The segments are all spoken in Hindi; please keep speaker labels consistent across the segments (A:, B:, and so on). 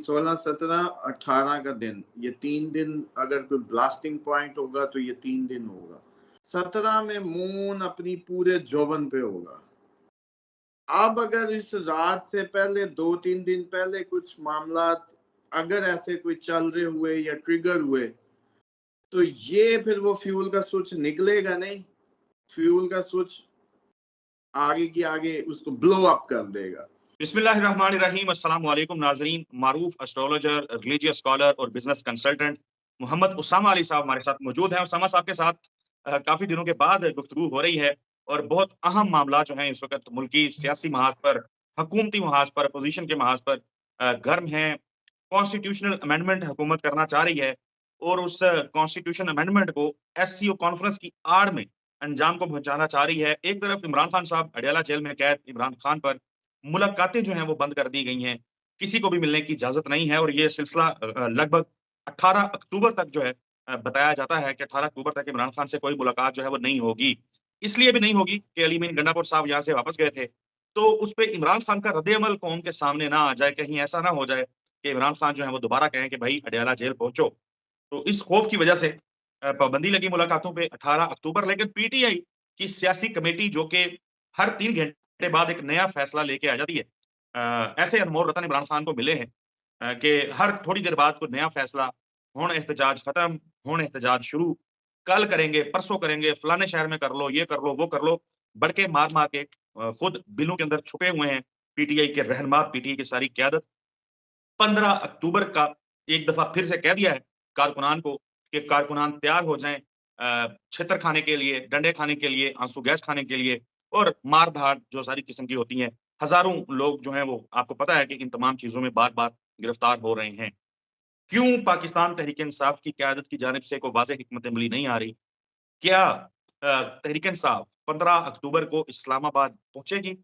A: 16, 17, 18 का दिन, ये 3 दिन अगर कोई ब्लास्टिंग पॉइंट होगा तो ये 3 दिन होगा। 17 में मून अपनी पूरे जोबन पे होगा। अब अगर इस रात से पहले 2-3 दिन पहले कुछ मामलात अगर ऐसे कोई चल रहे हुए या ट्रिगर हुए, तो ये फिर वो फ्यूल का स्विच निकलेगा नहीं, फ्यूल का स्विच आगे की आगे उसको ब्लो अप कर देगा।
B: बिस्मिल्लाहिर्रहमानिर्रहीम। अस्सलाम वालेकुम नाज़रीन। मारूफ एस्ट्रोलॉजर, रिलीजियस स्कॉलर और बिजनेस कंसल्टेंट मोहम्मद उसामा अली साहब हमारे साथ मौजूद हैं। उसामा साहब के साथ काफ़ी दिनों के बाद गुफ्तगू हो रही है और बहुत अहम मामला जो हैं इस वक़्त मुल्की सियासी महाज पर, हुकूमती महाज पर, अपोज़िशन के महाज पर गर्म हैं। कॉन्स्टिट्यूशनल अमेंडमेंट हुकूमत करना चाह रही है और उस कॉन्स्टिट्यूशन अमेंडमेंट को एससीओ कॉन्फ्रेंस की आड़ में अंजाम को पहुँचाना चाह रही है। एक तरफ इमरान खान साहब अडयाला जेल में कैद, इमरान खान पर मुलाकातें जो हैं वो बंद कर दी गई हैं। किसी को भी मिलने की इजाज़त नहीं है और ये सिलसिला लगभग 18 अक्टूबर तक जो है बताया जाता है कि 18 अक्टूबर तक इमरान खान से कोई मुलाकात जो है वो नहीं होगी। इसलिए भी नहीं होगी कि अली मीन गंडापुर साहब यहाँ से वापस गए थे। तो उस पे इमरान खान का रद्द-ए-अमल कौम के सामने ना आ जाए, कहीं ऐसा ना हो जाए कि इमरान खान जो है वो दोबारा कहें कि भई अडयाला जेल पहुँचो। तो इस खौफ की वजह से पाबंदी लगी मुलाकातों पे 18 अक्टूबर, लेकिन पीटीआई की सियासी कमेटी जो कि हर 3 घंटे बाद एक नया फैसला लेके आ जाती है। ऐसे अनमोल रतन इमरान खान को मिले हैं कि हर थोड़ी देर बाद कोई नया फैसला, हुण एहतजाज खत्म, हुण एहतजाज शुरू, कल करेंगे, परसों करेंगे, फलाने शहर में कर लो, ये कर लो, वो कर लो, बड़के मार-मार के खुद बिलों के अंदर छुपे हुए हैं पीटीआई के रहनुमा, पीटीआई की सारी क़यादत। 15 अक्टूबर का एक दफ़ा फिर से कह दिया है कारकुनान को कि कारकुनान तैयार हो जाएँ छितर खाने के लिए, डंडे खाने के लिए, आंसू गैस खाने के लिए और मार-धाड़ जो सारी किस्म की होती हैं। हज़ारों लोग जो हैं वो आपको पता है कि इन तमाम चीज़ों में बार-बार गिरफ्तार हो रहे हैं। क्यों पाकिस्तान तहरीक-ए-इंसाफ की क़यादत की जानिब से कोई वाज़ेह हिकमत अमली नहीं आ रही? क्या तहरीक-ए-इंसाफ 15 अक्टूबर को इस्लामाबाद पहुँचेगी?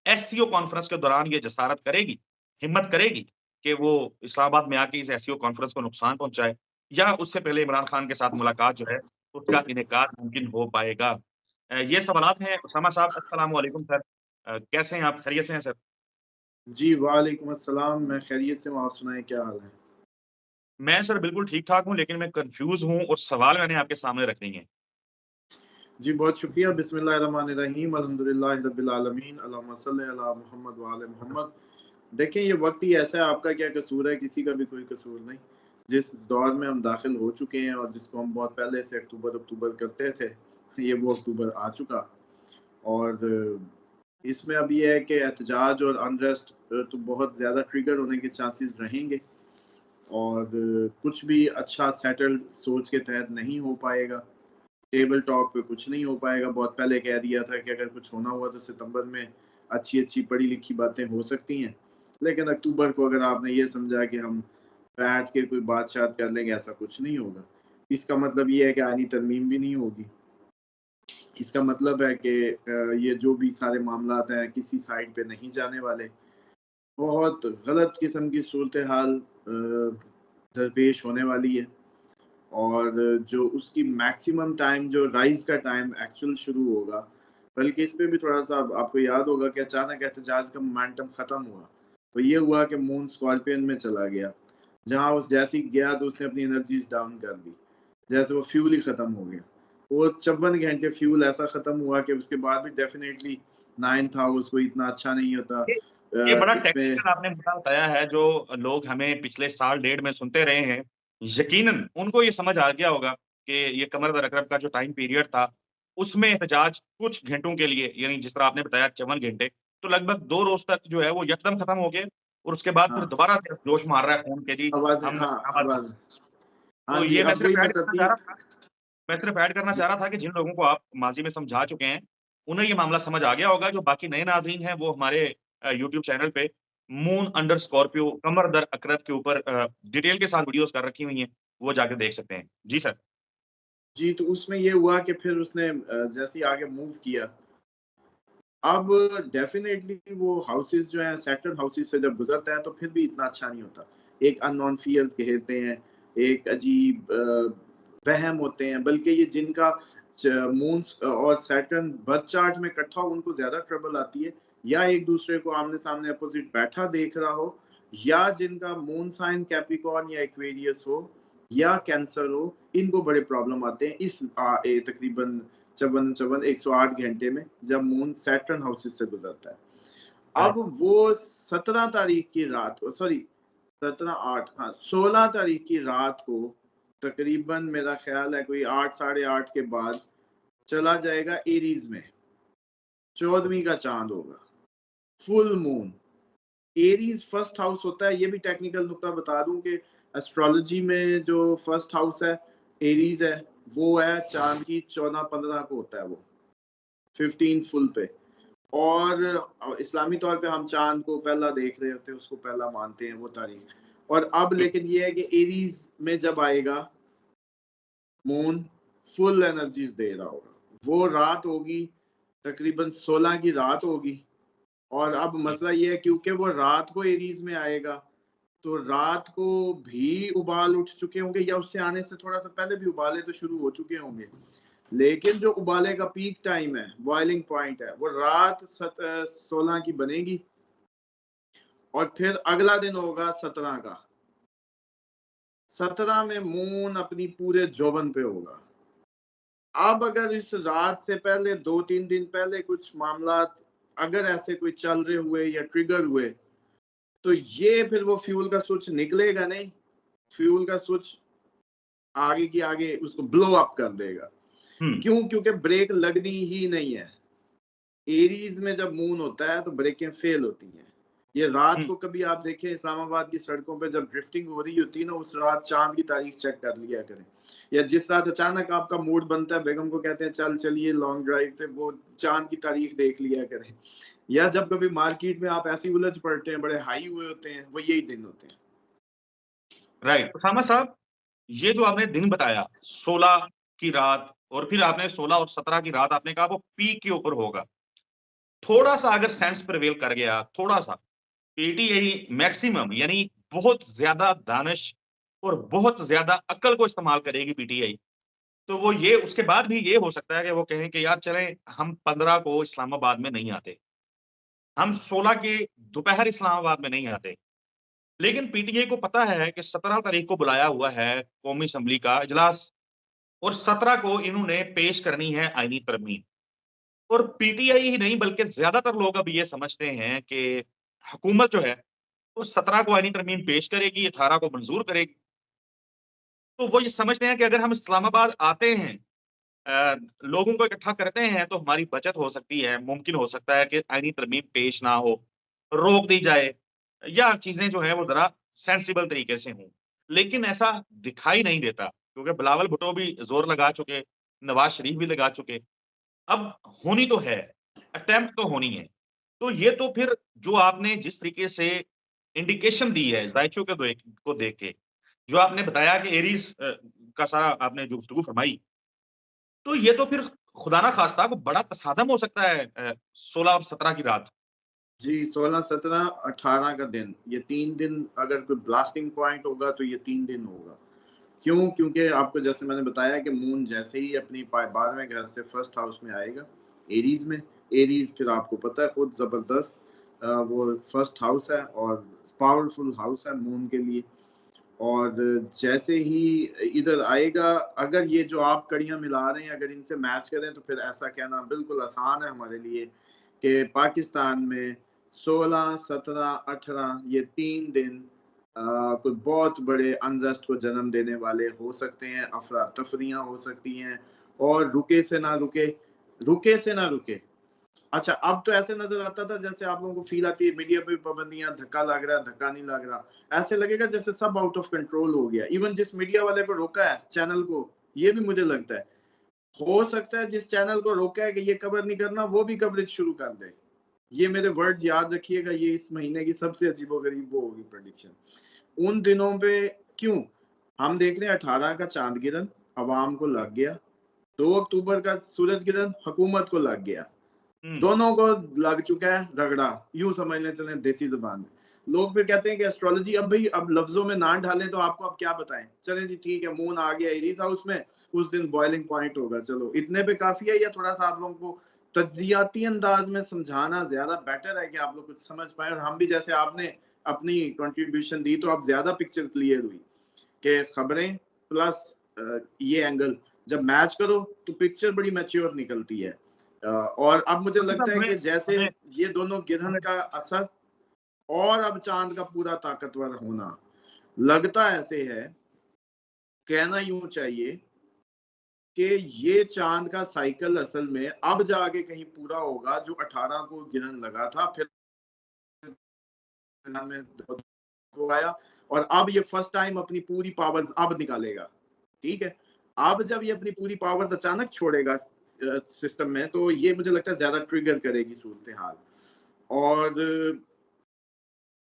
B: एससीओ कॉन्फ्रेंस के दौरान ये जसारत करेगी, हिम्मत करेगी कि वो इस्लामाबाद में आके इस एससीओ कॉन्फ्रेंस को नुकसान पहुँचाए या उससे पहले इमरान खान के साथ मुलाकात जो है, उसका इनेकाद मुमकिन हो पाएगा? ये सवालात हैं। उसामा साहब अस्सलाम वालेकुम सर। कैसे हैं आप? खैरियत से हैं सर?
A: जी, वालेकुम अस्सलाम, मैं खैरियत से हूँ, आप सुनाएँ क्या हाल है?
B: मैं सर बिल्कुल ठीक-ठाक हूँ, लेकिन मैं कन्फ्यूज़ हूँ और सवाल मैंने आपके सामने रखने हैं।
A: जी, बहुत शुक्रिया। बिस्मिल्लाहिर्रहमानिर्रहीम, अल्हम्दुलिल्लाहि रब्बिल आलमीन, अल्लाहुम्मा सल्लि अला मुहम्मद व आले मुहम्मद। देखिए, ये वक़्त ही ऐसा है, आपका क्या कसूर है, किसी का भी कोई कसूर नहीं। जिस दौर में हम दाखिल हो चुके हैं और जिसको हम बहुत पहले से अक्टूबर-अक्टूबर करते थे, ये वो अक्टूबर आ चुका। और इसमें अब ये है कि एहतजाज और अनरेस्ट तो बहुत ज़्यादा ट्रिगर होने के चांसेस रहेंगे और कुछ भी अच्छा सेटल्ड सोच के तहत नहीं हो पाएगा। टेबल टॉक पे कुछ नहीं हो पाएगा। बहुत पहले कह दिया था कि अगर कुछ होना हुआ तो सितंबर में अच्छी-अच्छी पढ़ी-लिखी बातें हो सकती हैं। लेकिन अक्टूबर को अगर आपने ये समझा कि हम बैठ के कोई बात-शात कर लेंगे, ऐसा कुछ नहीं होगा। इसका मतलब ये है कि आईनी तरमीम भी नहीं होगी। इसका मतलब है कि ये जो भी सारे मामलात हैं, किसी साइड पे नहीं जाने वाले। बहुत गलत किस्म की सूरत-ए-हाल दरपेश होने वाली है। और जो उसकी मैक्सिमम टाइम जो राइज़ का टाइम एक्चुअल शुरू होगा, बल्कि इस पे भी थोड़ा-सा आपको याद होगा कि अचानक एहतजाज का मोमेंटम ख़त्म हुआ। तो ये हुआ कि मून स्कॉर्पियन में चला गया। जहाँ उस जैसे ही गया तो उसने अपनी एनर्जीज़ डाउन कर दी। जैसे वो फ्यूल ही ख़त्म हो गया। वो 54 घंटे फ्यूल ऐसा ख़त्म हुआ कि उसके बाद भी डेफ़िनेटली 9 था, उसको इतना अच्छा नहीं होता।
B: ये ये बड़ा
A: इसमें
B: टेक्निकल आपने मुद्दा बताया है, जो लोग हमें पिछले साल डेढ़ में सुनते रहे हैं। यकीनन उनको ये समझ आ गया होगा कि ये कमर दर अकरब का जो टाइम पीरियड था, उसमें एहतजाज कुछ घंटों के लिए, यानी जिस तरह आपने बताया 54 घंटे, तो लगभग 2 रोज़ तक जो है वो यकदम खत्म हो गए और उसके बाद फिर
A: हाँ,
B: दोबारा से जोश मार रहा है खून के जी,
A: आवाज़ें
B: हम
A: हाँ,
B: इस्लामाबाद
A: आवाज़ हाँ
B: तो
A: जी,
B: ये मैं
A: अब वही
B: सिर्फ़
A: मैं
B: ऐड करना चाह
A: तरतीब
B: रहा था मैं सिर्फ़ ऐड करना
A: जी।
B: चाह रहा था कि जिन लोगों को आप माज़ी में समझा चुके हैं, उन्हें ये मामला समझ आ गया होगा। जो बाकी नए नाज़रीन हैं, वो हमारे यूट्यूब चैनल पे मून अंडर स्कॉर्पियो कमर दर अकरब के ऊपर डिटेल के साथ वीडियोज़ कर रखी हुई हैं, वो जाके देख सकते हैं। जी सर।
A: जी, तो उसमें ये हुआ कि फिर उसने जैसे ही आगे मूव किया, अब डेफ़िनेटली वो हाउसेज़ जो हैं सेक्टर्ड हाउसेज़ से जब गुज़रता है तो फिर भी इतना अच्छा नहीं होता। एक अननोन फ़ियर्स घेरते हैं, एक अजीब वहम होते हैं, बल्कि ये जिनका मून्स और सैटर्न बर्थ चार्ट में इकट्ठा हो उनको ज़्यादा ट्रबल आती है या एक-दूसरे को आमने-सामने अपोज़िट बैठा देख रहा हो या जिनका मून साइन कैप्रिकॉर्न या एक्वेरियस हो या कैंसर हो, इनको बड़े प्रॉब्लम आते हैं इस तकरीबन 108 घंटे में, जब मून सैटर्न हाउसेस से गुजरता है। अब वो 17 तारीख की रात को, सॉरी 17 8 हाँ 16 तारीख की रात को तकरीबन मेरा ख्याल है कोई 8 साढ़े 8 के बाद चला जाएगा एरीज में, 14वीं का चांद होगा, full moon. Aries first house होता है, ये भी टेक्निकल नुकता बता दूं कि एस्ट्रोलॉजी में जो फर्स्ट हाउस है एरीज है, वो है चांद की 14-15 को होता है, वो 15 फुल पे। और इस्लामी तौर पे हम चांद को पहला देख रहे होते हैं, उसको पहला मानते हैं वो तारीख। और अब लेकिन ये है कि एरीज में जब आएगा मून फुल एनर्जीज दे रहा होगा, वो रात होगी तकरीबन 16 की रात होगी। और अब मसला ये है क्योंकि वो रात को एरीज में आएगा, तो रात को भी उबाल उठ चुके होंगे, या उससे आने से थोड़ा सा पहले भी उबाले तो शुरू हो चुके होंगे, लेकिन जो उबाले का पीक टाइम है, बॉइलिंग पॉइंट है, वो रात 16 की बनेगी और फिर अगला दिन होगा 17 का। 17 में मून अपनी पूरे जोबन पे होगा। अब अगर इस रात से पहले 2-3 दिन पहले कुछ मामला अगर ऐसे कोई चल रहे हुए या ट्रिगर हुए, तो ये फिर वो फ्यूल का स्विच निकलेगा नहीं, फ्यूल का स्विच आगे की आगे उसको ब्लो अप कर देगा। क्यों? क्योंकि ब्रेक लगनी ही नहीं है। एरीज में जब मून होता है तो ब्रेकें फेल होती हैं। ये रात को कभी आप देखें इस्लामाबाद की सड़कों पे जब ड्रिफ्टिंग हो रही होती है ना, उस रात चांद की तारीख चेक कर लिया करें, या जिस रात अचानक आपका मूड बनता है, बेगम को कहते हैं चल चलिए लॉन्ग ड्राइव पे, वो चांद की तारीख देख लिया करें। या जब कभी मार्केट में आप ऐसी उलझ पड़ते हैं, बड़े हाई हुए होते हैं, वो यही दिन होते हैं।
B: राइट। उसामा साहब, ये जो आपने दिन बताया 16 की रात, और फिर आपने 16 और 17 की रात आपने कहा वो पीक के ऊपर होगा। थोड़ा सा अगर सेंस प्रिवेल कर गया, थोड़ा सा पीटीआई मैक्सिमम यानी बहुत ज्यादा दानिश और बहुत ज्यादा अक्ल को इस्तेमाल करेगी पीटीआई, तो वो ये उसके बाद भी ये हो सकता है कि वो कहें कि यार चलें हम 15 को इस्लामाबाद में नहीं आते, हम 16 के दोपहर इस्लामाबाद में नहीं आते। लेकिन पीटीआई को पता है कि 17 तारीख को बुलाया हुआ है कौमी असेंबली का इजलास, और 17 को इन्होंने पेश करनी है आईनी तरमीम। और पीटीआई ही नहीं बल्कि ज्यादातर लोग अब ये समझते हैं कि हुकूमत जो है वो 17 को आईनी तरमीम पेश करेगी, 18 को मंजूर करेगी। तो वो ये समझते हैं कि अगर हम इस्लामाबाद आते हैं, लोगों को इकट्ठा करते हैं, तो हमारी बचत हो सकती है, मुमकिन हो सकता है कि आईनी तरमीम पेश ना हो, रोक दी जाए, या चीजें जो है वो जरा सेंसिबल तरीके से हों। लेकिन ऐसा दिखाई नहीं देता, क्योंकि बिलावल भुट्टो भी जोर लगा चुके, नवाज शरीफ भी लगा चुके। अब होनी तो है, अटेम्प्ट तो होनी है। तो ये तो फिर जो आपने जिस तरीके से इंडिकेशन दी है ज़ायचू को देख के, जो आपने बताया कि एरीज़ का सारा आपने जो गुफ्तगू फरमाई, तो ये तो फिर खुदा ना खास्ता को बड़ा तसादम हो सकता है 16 और 17 की रात।
A: जी 16, 17, 18 का दिन, ये 3 दिन अगर कोई ब्लास्टिंग पॉइंट होगा तो ये 3 दिन होगा। क्यों? क्योंकि आपको जैसे मैंने बताया कि मून जैसे ही अपनी 12वें घर से फर्स्ट हाउस में आएगा, एरीज में, एरीज फिर आपको पता है खुद जबरदस्त वो फर्स्ट हाउस है और पावरफुल हाउस है मून के लिए। और जैसे ही इधर आएगा, अगर ये जो आप कड़ियां मिला रहे हैं अगर इनसे मैच करें, तो फिर ऐसा कहना बिल्कुल आसान है हमारे लिए कि पाकिस्तान में 16, 17, 18 ये 3 दिन कोई बहुत बड़े अनरेस्ट को जन्म देने वाले हो सकते हैं, अफरा तफरियां हो सकती हैं, और रुके से ना रुके, रुके से ना रुके। अच्छा, अब तो ऐसे नजर आता था जैसे आप लोगों को फील आती है मीडिया पे पाबंदियां, धक्का लग रहा है, धक्का नहीं लग रहा, ऐसे लगेगा जैसे सब आउट ऑफ कंट्रोल हो गया। इवन जिस मीडिया वाले को रोका है चैनल को, ये भी मुझे लगता है हो सकता है जिस चैनल को रोका है कि ये कवर नहीं करना, वो भी कवरेज शुरू कर दे। ये मेरे वर्ड्स याद रखिएगा, ये इस महीने की सबसे अजीबोगरीब वो होगी प्रेडिक्शन। उन दिनों पे क्यों हम देख रहे हैं 18 का चांद गिरन अवाम को लग गया, 2 अक्टूबर का सूरज गिरन हुकूमत को लग गया, दोनों को लग चुका है रगड़ा, यूं समझ लें चलें देसी जबान में। लोग फिर कहते हैं कि एस्ट्रोलॉजी, अब भाई अब लफ्जों में ना डालें तो आपको अब क्या बताएं, चलें जी ठीक है मून आ गया एरीज हाउस में, उस दिन बॉइलिंग पॉइंट होगा, चलो इतने पे काफी है, या थोड़ा सा आप लोगों को तज्जियाती अंदाज में समझाना ज्यादा बेटर है कि आप लोग कुछ समझ पाए, और हम भी जैसे आपने अपनी कंट्रीब्यूशन दी तो अब ज्यादा पिक्चर क्लियर हुई कि खबरें प्लस ये एंगल जब मैच करो तो पिक्चर बड़ी मैच्योर निकलती है। और अब मुझे लगता है कि जैसे ये दोनों गिरहन का असर और अब चांद का पूरा ताकतवर होना लगता ऐसे है, कहना यूं चाहिए कि ये चांद का साइकिल असल में अब जाके कहीं पूरा होगा जो 18 को गिरहन लगा था, फिर में को आया और अब ये फर्स्ट टाइम अपनी पूरी पावर्स अब निकालेगा। ठीक है, अब जब ये अपनी पूरी पावर्स अचानक छोड़ेगा सिस्टम में, तो ये मुझे लगता है ज्यादा ट्रिगर करेगी सूरत हाल। और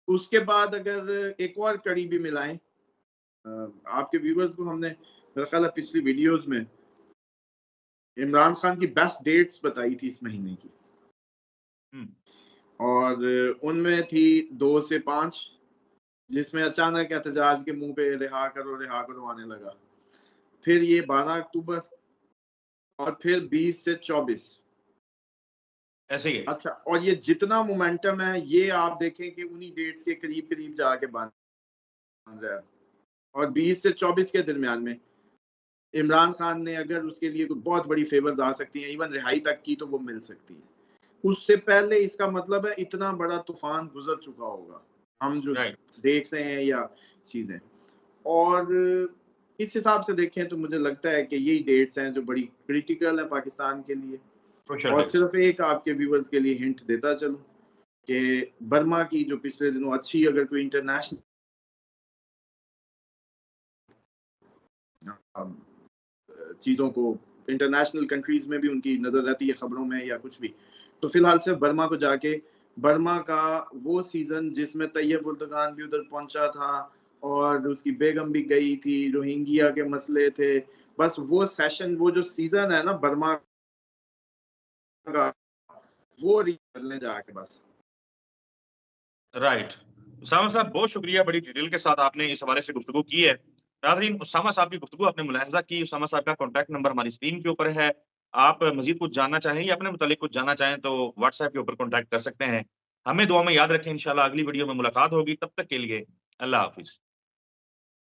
A: उसके बाद अगर एक और कड़ी भी मिलाएं, आपके व्यूवर्स को हमने मेरा ख्याल है पिछली वीडियोस में इमरान खान की बेस्ट डेट्स बताई थी इस महीने की, और उनमें थी 2 से 5, जिसमें अचानक एहतजाज के मुंह पे रिहा करो आने लगा। फिर ये 12 अक्टूबर और फिर 20 से 24
B: ऐसे ही।
A: अच्छा, और ये जितना मोमेंटम है ये आप देखें कि उन्हीं डेट्स के करीब करीब जाके बन रहा है। और 20 से 24 के दरमियान में इमरान खान ने अगर उसके लिए कोई बहुत बड़ी फेवर्स आ सकती हैं, इवन रिहाई तक की, तो वो मिल सकती है। उससे पहले इसका मतलब है इतना बड़ा तूफान गुजर चुका होगा, हम जो देख रहे हैं या चीजें। और इस हिसाब से देखें तो मुझे लगता है कि यही डेट्स हैं जो बड़ी क्रिटिकल है पाकिस्तान के लिए। और सिर्फ एक आपके व्यूवर्स के लिए हिंट देता चलूं कि बर्मा की जो पिछले दिनों अच्छी अगर कोई इंटरनेशनल चीजों को, इंटरनेशनल कंट्रीज में भी उनकी नजर रहती है खबरों में या कुछ भी, तो फिलहाल सिर्फ बर्मा को जाके बर्मा का वो सीजन जिसमें तैयब उर्दगान भी उधर पहुंचा था और उसकी बेगम भी गई थी, रोहिंग्या के मसले थे, बस वो सेशन, वो जो सीजन है ना बर्मा का, वो करने जाके बस।
B: राइट, उसामा साहब बहुत शुक्रिया, बड़ी डिटेल के साथ आपने इस हवाले से गुफ्तगू की है। नाज़रीन, उसामा साहब की गुफ्तगू आपने मुलाहिज़ा की। उसामा साहब का कॉन्टैक्ट नंबर हमारी स्क्रीन के ऊपर है। आप मज़ीद कुछ जानना चाहें या अपने मुतालिक कुछ जानना चाहें तो व्हाट्सएप के ऊपर कॉन्टैक्ट कर सकते हैं। हमें दुआ में याद रखें, इंशाल्लाह अगली वीडियो में मुलाकात होगी। तब तक के लिए अल्लाह हाफ़िज़।